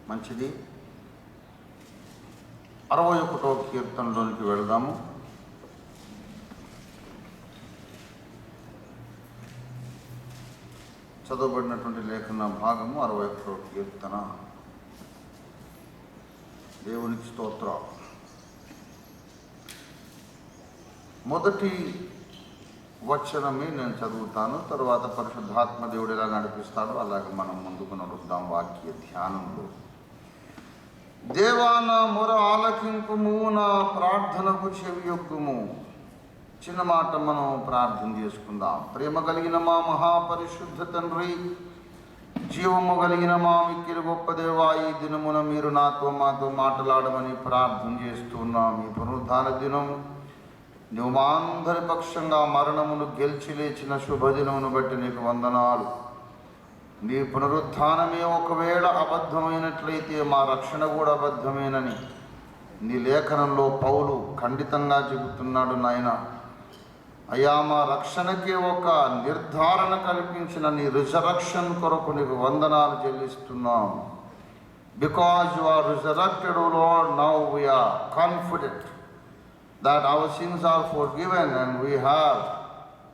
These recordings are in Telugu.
మంచిది. 61వ కీర్తనలోనికి వెళదాము. చదవబడినటువంటి లేఖన భాగము 61వ కీర్తన. దేవునికి స్తోత్రం. మొదటి వచనమే నేను చదువుతాను, తర్వాత పరిశుద్ధాత్మ దేవుడు ఎలా నడిపిస్తాడో అలాగే మనం ముందుకు నడుద్దాం వాక్య ధ్యానంలో. దేవా, నా మొర ఆలకింపుము, నా ప్రార్థనకు చెవియొగ్గుము. చిన్న మాట మనం ప్రార్థన చేసుకుందాం. ప్రేమ కలిగిన మా మహాపరిశుద్ధ తండ్రి, జీవము కలిగిన మా మిక్కిలి గొప్ప దేవా, ఈ దినమున మీరు మాతో మాట్లాడమని ప్రార్థన చేస్తున్నాం. ఈ పునరుద్ధాన దినం నువ్వు మా అందరి పక్షంగా మరణమును గెలిచి లేచిన శుభదినమును బట్టి నీకు వందనాలు. నీ పునరుత్థానమే ఒకవేళ అబద్ధమైనట్లయితే మా రక్షణ కూడా అబద్ధమేనని నీ లేఖనంలో పౌలు ఖండితంగా చెబుతున్నాడు. నాయన అయ్యా, మా రక్షణకి ఒక నిర్ధారణ కల్పించిన నీ రిజరక్షన్ కొరకు నీకు వందనాలు చెల్లిస్తున్నాం. Because you are resurrected, O lord, now we are confident that our sins are forgiven and we have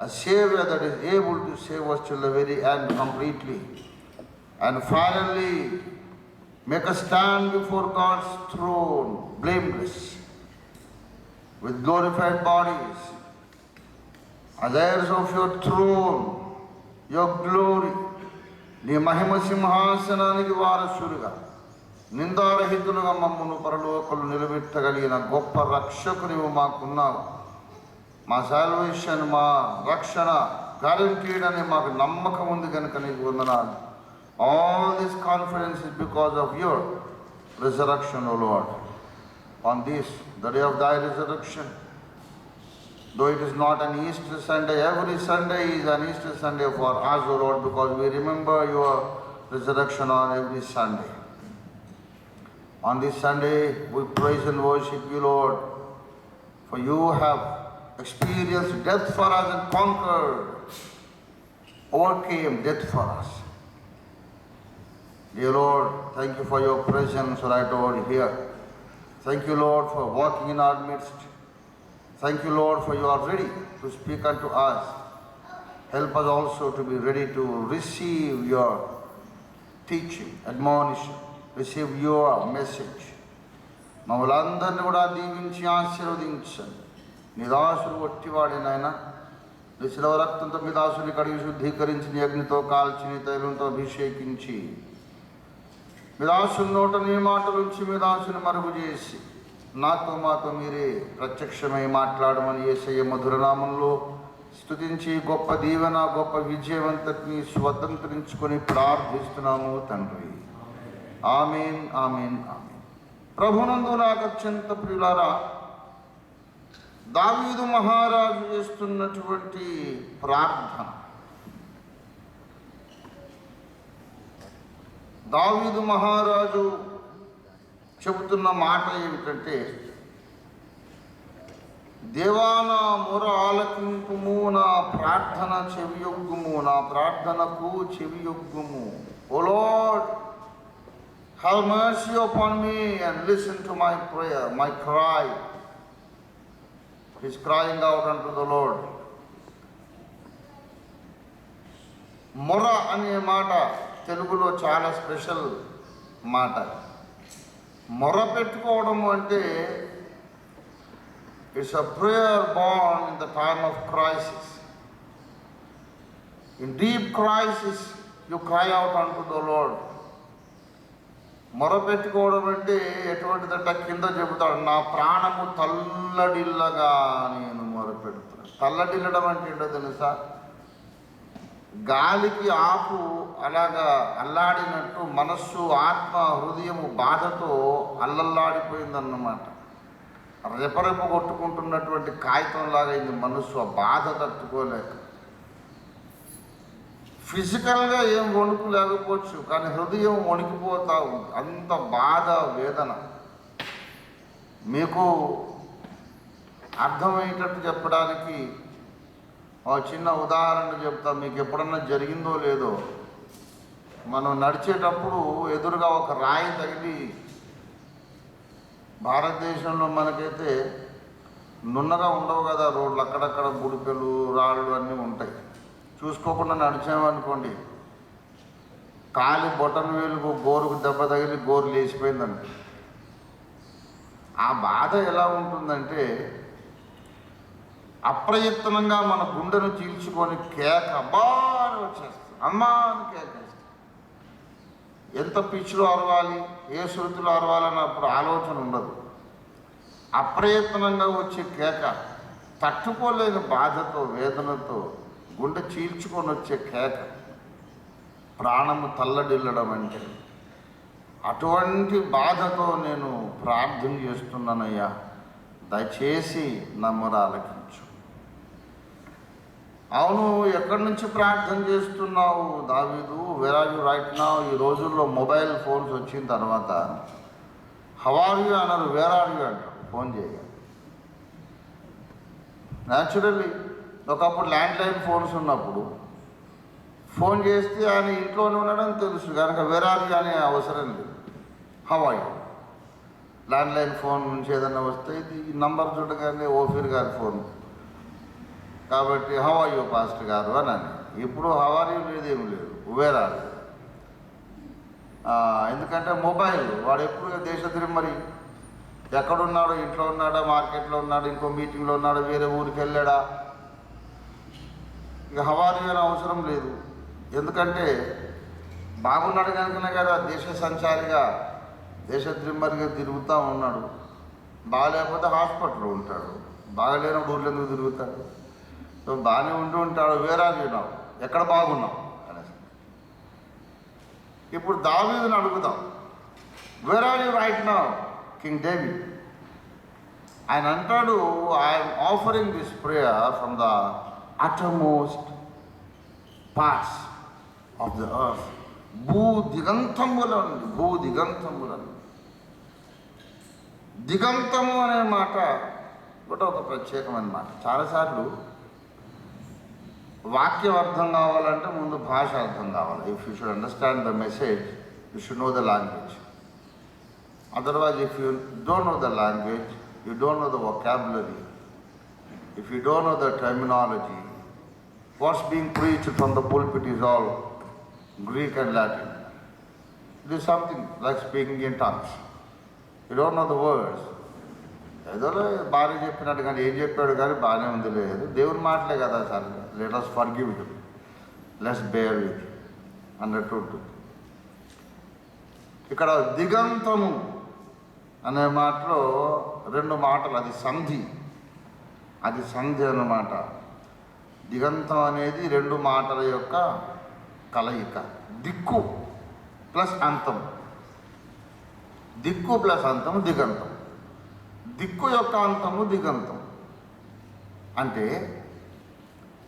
a Savior that is able to save us till the very end completely, and finally make us stand before God's throne blameless with glorified bodies as heirs of your throne, your glory. నీ మహిమ సింహాసనానికి వారసులుగా నిందారహితులుగా మమ్మను పరలోకలు నిలబెట్టగలిగిన గొప్ప రక్షకునివు మాకున్నావు. మా సాల్వేషన్, మా రక్షణ గ్యారంటీడ్ అని మాకు నమ్మకం ఉంది కనుక నీకు వందనాలు. All this confidence is because of your resurrection, O lord. On this the day of thy resurrection, though it is not an Easter Sunday, every Sunday is an Easter Sunday for us, O Lord, because we remember your resurrection on every Sunday. On this Sunday, we praise and worship you, Lord, for you have experienced death for us and conquered, overcame death for us. Dear Lord, thank you for your presence right over here. Thank you, Lord, for walking in our midst. Thank you, Lord, for you are ready to speak unto us. Help us also to be ready to receive your teaching, admonition, receive your message. మమ్మల్ని అందరినీ కూడా దీవించి ఆశీర్వదించండి. నీ దాసుడు ఒట్టివాడి నాయన, నీ శిలవ రక్తంతో మీ దాసుని కడిగి శుద్ధీకరించి నీ అగ్నితో కాల్చి నీ తైలంతో అభిషేకించి మీ దాసుని నోట నీ మాటలుంచి మీ దాసుని మరుగు చేసి మాతో మీరే ప్రత్యక్షమై మాట్లాడమని యేసయ్య మధురనామంలో స్తుతించి గొప్ప దీవెన, గొప్ప విజయవంతని స్వతంత్రించుకొని ప్రార్థిస్తున్నాము తండ్రి. ఆమేన్, ఆమేన్, ఆమేన్. ప్రభునందు నాకు అత్యంత ప్రియులారా, దావీదు మహారాజు చేస్తున్నటువంటి ప్రార్థన, దావీదు మహారాజు చెబుతున్న మాట ఏమిటంటే, దేవా, నా మొర ఆలకింపుము, నా ప్రార్థన చెవియొగ్గుము, నా ప్రార్థనకు చెవియొగ్గుము. ఓ lord, have mercy upon me and listen to my prayer, my cry. He is crying out unto the Lord. మొర అనే మాట తెలుగులో చాలా స్పెషల్ మాట. మొర పెట్టుకోవడం అంటే it's a prayer born in the time of crisis. In deep crisis you cry out unto the Lord. మొరపెట్టుకోవడం అంటే ఎటువంటిదంటే కింద చెబుతాడు, నా ప్రాణము తల్లడిల్లగా నేను మొరపెడుతున్నాను. తల్లడిల్లడం అంటే ఏంటో తెలుసా? గాలికి ఆకు అలాగా అల్లాడినట్టు మనస్సు, ఆత్మ, హృదయము బాధతో అల్లల్లాడిపోయిందన్నమాట. రెపరెప కొట్టుకుంటున్నటువంటి కాగితంలాగా అయింది మనస్సు, ఆ బాధ తట్టుకోలేక. ఫిజికల్గా ఏం వణుకు లేకపోవచ్చు, కానీ హృదయం వణికిపోతా ఉంది, అంత బాధ, వేదన. మీకు అర్థమయ్యేటట్టు చెప్పడానికి ఒక చిన్న ఉదాహరణ చెప్తా. మీకు ఎప్పుడన్నా జరిగిందో లేదో, మనం నడిచేటప్పుడు ఎదురుగా ఒక రాయి తగిలి, భారతదేశంలో మనకైతే నున్నగా ఉండవు కదా రోడ్లు, అక్కడక్కడ బుడిపెలు రాళ్ళు అన్నీ ఉంటాయి. చూసుకోకుండా నడిచామనుకోండి, కాలి బొటన వేలుకు గోరుకు దెబ్బ తగిలి గోరు లేచిపోయిందండి. ఆ బాధ ఎలా ఉంటుందంటే, అప్రయత్నంగా మన గుండెను చీల్చుకొని కేక అబ్బా అని వచ్చేస్తుంది, అమ్మా అని కేకేస్తుంది. ఎంత పిచ్చులు అరవాలి, ఏ శృతులు అరవాలని అప్పుడు ఆలోచన ఉండదు. అప్రయత్నంగా వచ్చే కేక, తట్టుకోలేని బాధతో వేదనతో గుండె చీల్చుకొని వచ్చే కేక, ప్రాణము తల్లడిల్లడం అంటే. అటువంటి బాధతో నేను ప్రార్థన చేస్తున్నానయ్యా, దయచేసి నా మొర ఆలకించు. అవును, ఎక్కడి నుంచి ప్రార్థన చేస్తున్నావు దావీదు? Where are you right now? ఈ రోజుల్లో మొబైల్ ఫోన్స్ వచ్చిన తర్వాత హౌ ఆర్ యు అన్నారు, వేర్ ఆర్ యు అంటారు ఫోన్ చేయగా. న్యాచురల్లీ ఒకప్పుడు ల్యాండ్లైన్ ఫోన్స్ ఉన్నప్పుడు ఫోన్ చేస్తే ఆయన ఇంట్లోనే ఉన్నాడని తెలుసు కనుక వేర్ ఆర్ యు అనే అవసరం లేదు. How are you? Landline phone నుంచి ఏదైనా వస్తే ఇది నంబర్ చూడగానే ఓఫీర్ గారి ఫోన్ కాబట్టి హౌ ఆర్ యు పాస్టర్ గారు అని. ఇప్పుడు హౌ ఆర్ యు లేదు, ఏమి లేదు, వేర్ ఆర్ యు. ఎందుకంటే మొబైల్ వాడు ఎప్పుడు దేశ తిరుమరి, ఎక్కడున్నాడు, ఇంట్లో ఉన్నాడా, మార్కెట్లో ఉన్నాడు, ఇంకో మీటింగ్లో ఉన్నాడు, వేరే ఊరికి వెళ్ళాడా, ఇక హౌ ఆర్ యు అని అవసరం లేదు. ఎందుకంటే బాగున్నాడు కనుకనే కదా దేశ సంచారిగా, దేశ తిరుమరిగా తిరుగుతూ ఉన్నాడు. బాగాలేకపోతే హాస్పిటల్లో ఉంటాడు, బాగాలేనప్పుడు ఊర్లు ఎందుకు తిరుగుతాడు? సో బాగానే ఉంటూ ఉంటాడు, వేర్ ఆర్ యు నౌ, ఎక్కడ బాగున్నావు అనేసి. ఇప్పుడు దావీదుని అడుగుదాం, where are you right now king David? ఆయన అంటాడు, I'm offering this prayer from the uttermost parts of the earth. భూ దిగంతములను. దిగంతము అనే మాట కూడా ఒక ప్రత్యేకమైన మాట. చాలాసార్లు వాక్యం అర్థం కావాలంటే ముందు భాష అర్థం కావాలి. If you should understand the message, you should know the language. Otherwise if you don't know the language, you don't know the vocabulary, if you don't know the terminology, what's being preached from the pulpit is all Greek and Latin. It is something like speaking in tongues. You don't know the words. ఏదో బాగా చెప్పినట్టు కానీ ఏం చెప్పాడు కానీ బాగానే ఉంది, లేదు దేవుని మాటలే కదా sir, let us forgive him, let's bear with him అన్నట్టు ఉంటుంది. ఇక్కడ దిగంతము అనే మాటలో రెండు మాటలు, అది సంధి అన్నమాట. దిగంతం అనేది రెండు మాటల యొక్క కలయిక. దిక్కు ప్లస్ అంతం, దిక్కు ప్లస్ అంతము దిగంతం. దిక్కు యొక్క అంతము దిగంతం. అంటే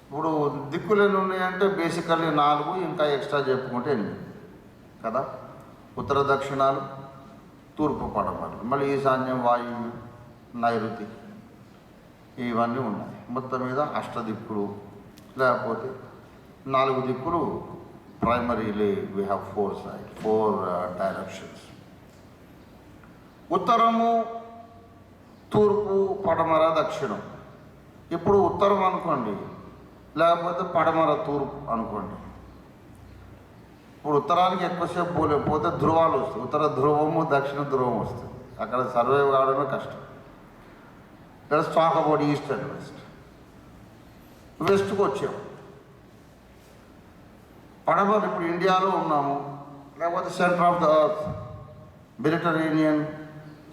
ఇప్పుడు దిక్కులు ఎన్ని ఉన్నాయంటే బేసికల్లీ 4, ఇంకా ఎక్స్ట్రా చెప్పుకుంటే 8 కదా. ఉత్తర దక్షిణాలు, తూర్పు పడమరలు, మళ్ళీ ఈశాన్యం, వాయువు, నైరుతి, ఇవన్నీ ఉన్నాయి. మొత్తం మీద అష్టదిక్కులు, లేకపోతే 4 దిక్కులు. Primarily we have 4 directions. ఉత్తరము, తూర్పు, పడమర, దక్షిణం. ఇప్పుడు ఉత్తరం అనుకోండి, లేకపోతే పడమర తూర్పు అనుకోండి. ఇప్పుడు ఉత్తరానికి ఎక్కువసేపు పోలేకపోతే ధ్రువాలు వస్తాయి, ఉత్తర ధ్రువము, దక్షిణ ధ్రువం వస్తాయి. అక్కడ సర్వైవ్ కావడమే కష్టం. Let's talk about east and west. వెస్ట్కి వచ్చాం, పడమర ఇప్పుడు ఇండియాలో ఉన్నాము, లేకపోతే centre of the earth, Mediterranean,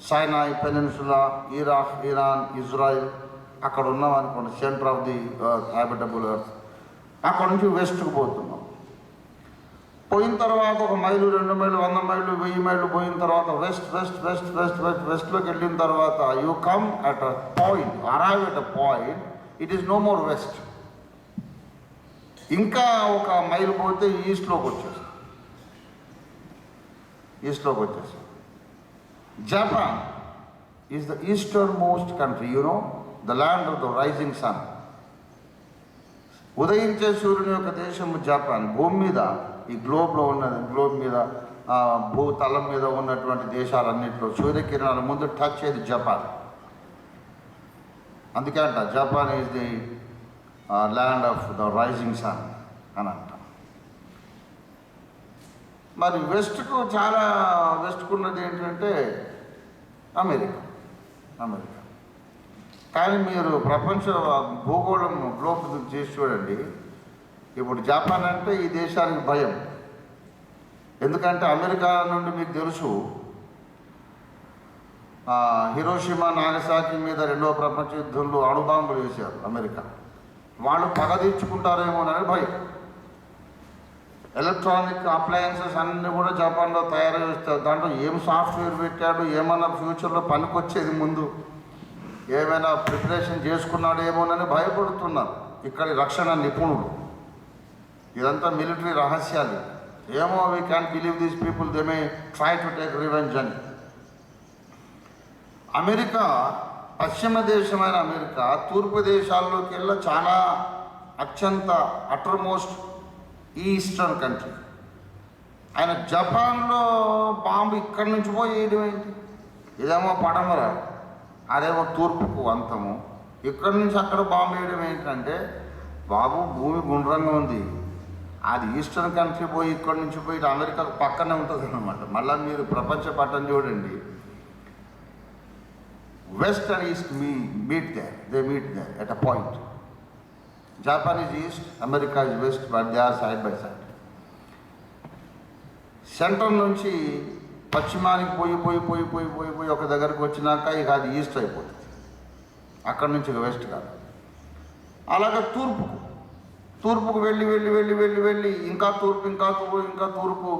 Sinai peninsula, Iraq, Iran, Israel, అక్కడ ఉన్నాం అనుకోండి, centre of the earth, habitable earth. అక్కడ నుంచి వెస్ట్కి పోతున్నాం. పోయిన తర్వాత 1 మైలు, 2 మైలు, 100 మైళ్ళు, 1000 మైళ్ళు పోయిన తర్వాత వెస్ట్లోకి వెళ్ళిన తర్వాత you come at a point, arrive at a point, it is no more west. ఇంకా 1 మైలు పోతే ఈస్ట్లోకి వచ్చేస్తాం. Japan is the easternmost country, you know, the land of the rising sun. ఉదయించే సూర్యుని యొక్క దేశము జపాన్. భూమి మీద ఈ గ్లోబ్ మీద భూతలం మీద ఉన్నటువంటి దేశాలన్నింటిలో సూర్యకిరణాల ముందు టచ్ అయ్యేది జపాన్. అందుకే అంట Japan is the land of the rising sun అని అంట. మరి వెస్ట్కు ఉన్నది ఏంటంటే అమెరికా. కానీ మీరు ప్రపంచ భూగోళం గ్లోబ్ చేసి చూడండి. ఇప్పుడు జపాన్ అంటే ఈ దేశానికి భయం. ఎందుకంటే అమెరికా నుండి మీకు తెలుసు హిరోషిమా నాగసాకి మీద 2వ ప్రపంచ యుద్ధంలో అణుబాంబులు వేశారు అమెరికా. వాళ్ళు పగ తీర్చుకుంటారేమోనని భయం. ఎలక్ట్రానిక్ అప్లయన్సెస్ అన్నీ కూడా జపాన్లో తయారు చేస్తారు. దాంట్లో ఏం సాఫ్ట్వేర్ పెట్టాడు, ఏమన్నా ఫ్యూచర్లో పనికొచ్చేది, ముందు ఏమైనా ప్రిపరేషన్ చేసుకున్నాడేమోనని భయపడుతున్నారు ఇక్కడి రక్షణ నిపుణులు. ఇదంతా మిలిటరీ రహస్యాలు. ఏమో we can believe these people, they may try to take revenge అని. అమెరికా, పశ్చిమ దేశమైన అమెరికా తూర్పు దేశాల్లోకి వెళ్ళి చాలా అత్యంత అటర్మోస్ట్ ఈస్టర్న్ కంట్రీ. ఆయన జపాన్లో బాంబు ఇక్కడి నుంచి పోయి వేయడం ఏంటి? ఇదేమో పడమర, అదేమో తూర్పుకు అంతము. ఇక్కడి నుంచి అక్కడ బాంబు వేయడం ఏంటంటే, బాబు భూమి గుండ్రంగా ఉంది, అది ఈస్టర్న్ కంట్రీ పోయి ఇక్కడి నుంచి పోయి అమెరికాకు పక్కనే ఉంటుంది అనమాట. మళ్ళీ మీరు ప్రపంచ పట్టం చూడండి, west and east meet there at a point. Japan is east, America is west, but they are side by side. Centre నుంచి పశ్చిమానికి పోయి ఒక దగ్గరకు వచ్చినాక ఇక అది ఈస్ట్ అయిపోతుంది. అక్కడి నుంచి ఇక వెస్ట్ కాదు. అలాగే తూర్పుకు వెళ్ళి ఇంకా తూర్పు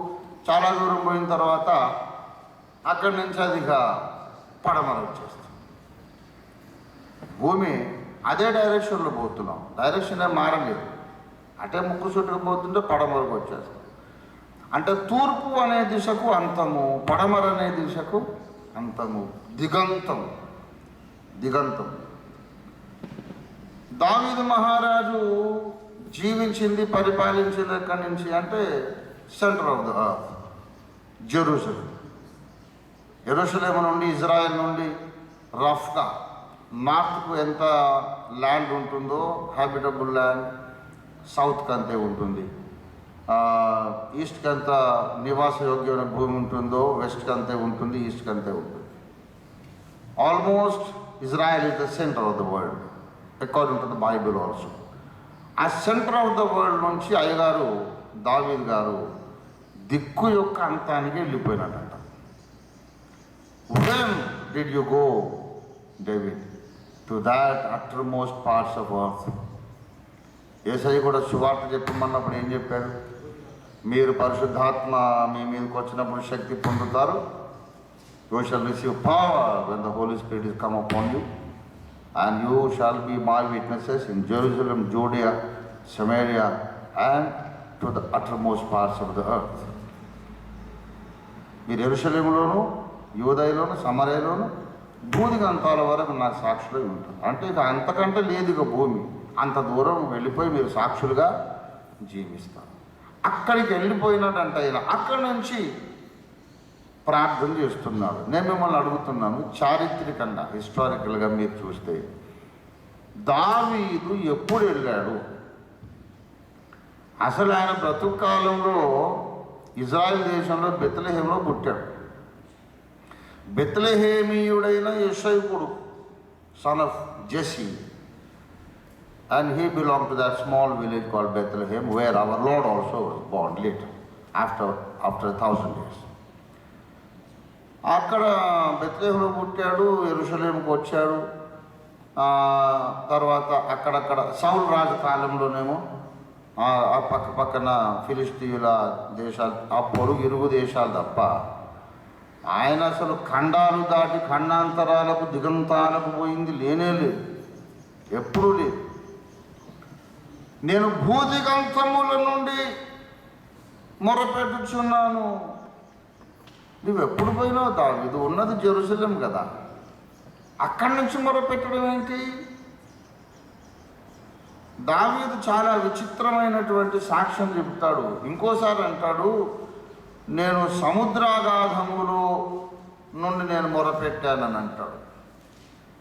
చాలా దూరం పోయిన తర్వాత అక్కడి నుంచి అది ఇక పడమర వచ్చేస్తుంది. భూమి అదే డైరెక్షన్లో పోతున్నాం, డైరెక్షన్ ఏం మారలేదు. అటే ముక్కు చుట్టుకు పోతుంటే పడమరకు వచ్చేస్తాం. అంటే తూర్పు అనే దిశకు అంతము, పడమర అనే దిశకు అంతము, దిగంతం. దావీదు మహారాజు జీవించింది, పరిపాలించింది ఎక్కడి నుంచి అంటే centre of the earth, Jerusalem నుండి, ఇజ్రాయెల్ నుండి రఫ్గా నార్త్కు ఎంత ల్యాండ్ ఉంటుందో, హ్యాబిటబుల్ ల్యాండ్, సౌత్కి అంతే ఉంటుంది. ఈస్ట్కి ఎంత నివాసయోగ్యమైన భూమి ఉంటుందో, వెస్ట్కి అంతే ఉంటుంది, ఈస్ట్కి అంతే ఉంటుంది. Almost Israel is the centre of the world according to the Bible also. ఆ సెంటర్ ఆఫ్ ద వరల్డ్ నుంచి అయ్యగారు దావీదు గారు దిక్కు యొక్క అంతానికి వెళ్ళిపోయినట్ట. When did you go, David, to that uttermost parts of earth? యేసయ్య కూడా సువార్త చెప్పమన్నప్పుడు ఏం చెప్పాడు? మీరు పరిశుద్ధాత్మ మీ మీదకి వచ్చినప్పుడు శక్తి పొందుతారు. You shall receive power when the Holy Spirit is come upon you, and you shall be my witnesses in Jerusalem, Judea, Samaria, and to the uttermost parts of the earth. మీరు యెరూషలేములోను, యూదయలోను, సమరయలోను, భూదిగంతాల వరకు నా సాక్షులై ఉంటారు. అంటే ఇక అంతకంటే లేదు ఇక భూమి. అంత దూరం వెళ్ళిపోయి మీరు సాక్షులుగా జీవిస్తారు. అక్కడికి వెళ్ళిపోయినట్టంటే ఆయన అక్కడి నుంచి ప్రార్థన చేస్తున్నాడు. నేను మిమ్మల్ని అడుగుతున్నాను, చారిత్రకంగా హిస్టారికల్గా మీరు చూస్తే దావీదు ఎప్పుడు వెళ్ళాడు? అసలు ఆయన బ్రతుకు కాలంలో ఇజ్రాయెల్ దేశంలో బెత్లెహేములో పుట్టాడు. బెత్లెహేమీయుడైన యెషై కొడుకు, son of Jesse, and he belonged to that small village called Bethlehem, where our Lord also was born later, after 1,000 years. అక్కడ బెత్లెహేములో పుట్టాడు, యెరూషలేముకు వచ్చాడు. తర్వాత అక్కడక్కడ సౌలు రాజు కాలంలోనేమో ఆ పక్కన ఫిలిస్తీయుల దేశాలు, ఆ పొరుగు ఇరుగు దేశాలు తప్ప ఆయన అసలు ఖండాలు దాటి ఖండాంతరాలకు, దిగంతాలకు పోయింది లేనే లేదు, ఎప్పుడూ లేదు. నేను భూదిగంతముల నుండి మొరపెట్టుచున్నాను. నువ్వు ఎప్పుడు పోయినావు దావీదు? ఉన్నది జెరూసలేం కదా, అక్కడి నుంచి మొరపెట్టడం ఏంటి? దావీదు చాలా విచిత్రమైనటువంటి సాక్ష్యం చెప్తాడు. ఇంకోసారి అంటాడు, నేను సముద్రాగాధములో నుండి నేను మొరపెట్టానని అంటాడు.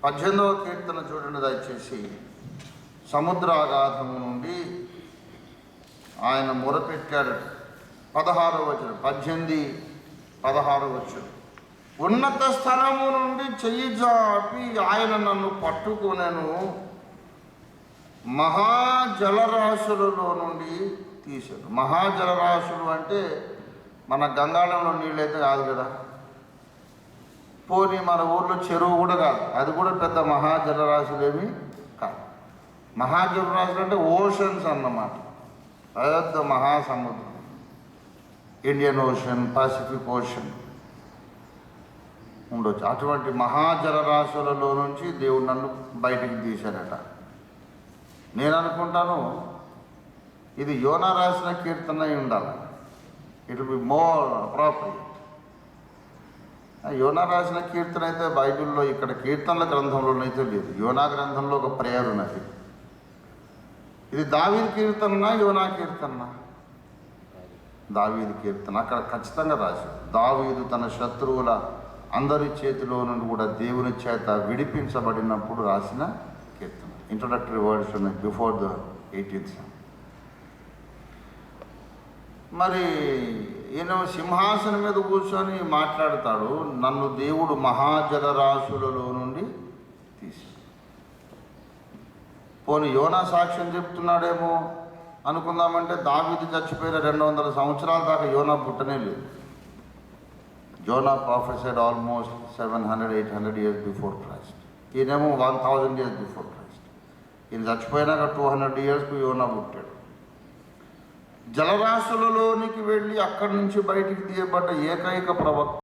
18వ కీర్తన చూడండి దయచేసి. సముద్రాగాధము నుండి ఆయన మొరపెట్టాడు. 16వ వచనం, 18, 16వ వచనం. ఉన్నత స్థలము నుండి చెయ్యి జాపి ఆయన నన్ను పట్టుకొనెను, మహాజలరాశులలో నుండి తీశాడు. మహాజలరాశులు అంటే మన గంగాళంలో నీళ్ళైతే కాదు కదా, పోనీ మన ఊర్లో చెరువు కూడా కాదు, అది కూడా పెద్ద మహాజలరాశులు ఏమి కాదు. మహాజలరాశులు అంటే ఓషన్స్ అన్నమాట, పెద్ద మహాసముద్రం. ఇండియన్ ఓషన్, పసిఫిక్ ఓషన్ ఉండొచ్చు. అటువంటి మహాజలరాశులలో నుంచి దేవుడు నన్ను బయటికి తీశాడట. నేను అనుకుంటాను ఇది యోనా రాసిన కీర్తన అయి ఉండాలి. It will be more appropriate. యోనా రాసిన కీర్తన అయితే బైబిల్లో, ఇక్కడ కీర్తనల గ్రంథంలోనైతే లేదు. యోనా గ్రంథంలో ఒక ప్రేయర్ ఉన్నది. ఇది దావీదు కీర్తన, యోనా కీర్తన? దావీదు కీర్తన. అక్కడ ఖచ్చితంగా రాశాడు, దావీదు తన శత్రువుల అందరి చేతిలో నుండి కూడా దేవుని చేత విడిపించబడినప్పుడు రాసిన కీర్తన. ఇంట్రొడక్టరీ వర్డ్స్ ఉన్నాయి బిఫోర్ ద 18th Psalm. మరి ఈయన సింహాసనం మీద కూర్చొని మాట్లాడతాడు, నన్ను దేవుడు మహాజలరాశులలో నుండి తీశాడు. పోనీ యోనా సాక్ష్యం చెప్తున్నాడేమో అనుకుందామంటే, దావీదు చచ్చిపోయిన 200 సంవత్సరాల దాకా యోనా పుట్టనే లేదు. Zona prophesied almost 700-800 years before Christ. ఈయనేమో 1000 years before Christ. ఈయన చచ్చిపోయినాక 200 yearsకు యోనా పుట్టాడు. జలరాశులలోనికి వెళ్ళి అక్కడి నుంచి బయటికి తీయబడ్డ ఏకైక ప్రవక్త